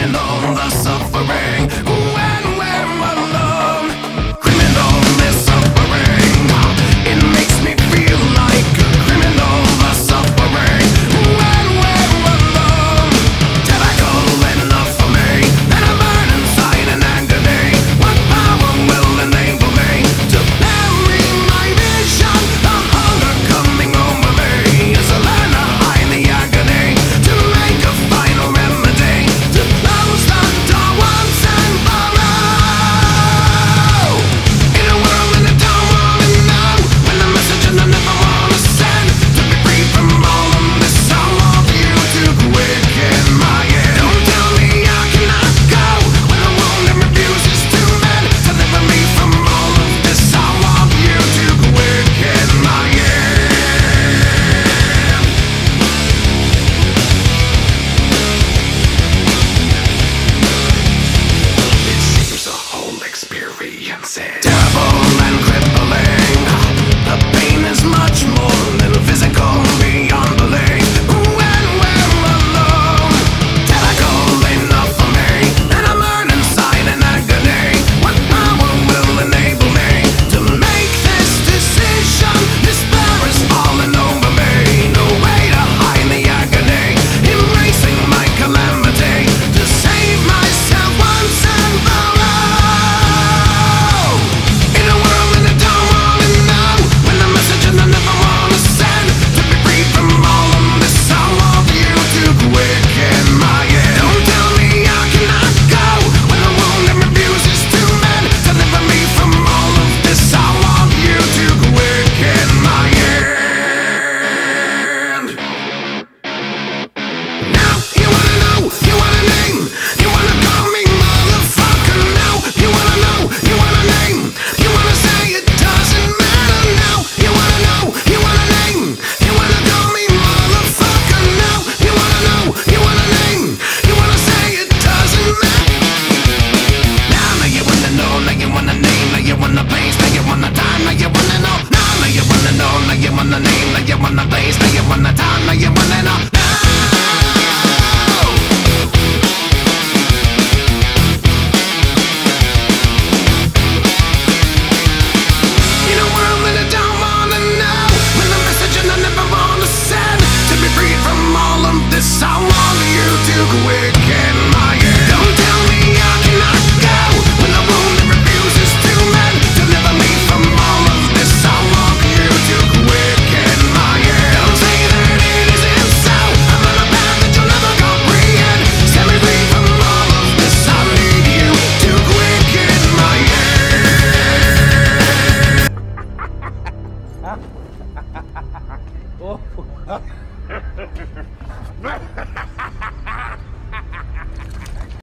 criminal, the suffering. When we're alone, criminal, the suffering. It makes me feel like a criminal, the suffering. When we're alone, tobacco enough for me, and I burn inside an agony. What power will enable me to bury my vision? The hunger coming over me as I learn to hide the agony, to make a final remedy, to close the door once and for all. In a world that I don't wanna know, when the message and I never wanna send, to be free from all of this, I want you to quicken my end. Don't tell me I cannot go, when the wound that refuses to mend, deliver me from all of this, I want you to quicken my end. It seems the whole experience is terrible and crippling. The pain is much more than physical, beyond belief. When we're alone, tobacco enough for me, and I burn inside an agony. What power will enable me to make this decision? Despair is falling over me, no way to hide the agony, embracing my calamity, to save myself once and for all. In a world that I don't wanna know, when the message and I never wanna send, to be free from all of this, I want you to quicken my end. Don't tell me I cannot go, when the wound that refuses to mend, deliver me from all of this, I want you to quicken my end. Now you wanna know, you wanna name, you wanna call me motherfucker. Now you wanna know, you wanna name, you wanna say it doesn't matter. Now you wanna know, you wanna name, you wanna call me motherfucker. Now you wanna know, you wanna name, you wanna say it doesn't matter. Now you wanna know, now you wanna name, now you wanna place, now you wanna time, now you wanna know. Now you wanna know, now you wanna name, now you wanna place, now you wanna time, now you wanna know. In a world that I don't wanna know, when the message and I never wanna send, to be free from all of this, I want you to quicken my end. Don't tell me I cannot go, when the wound that refuses to mend, deliver me from all of this, I want you to quicken my end. Don't say that it isn't so, I'm on a path that you'll never comprehend. Set me free from all of this, I need you to quicken my end. Oh.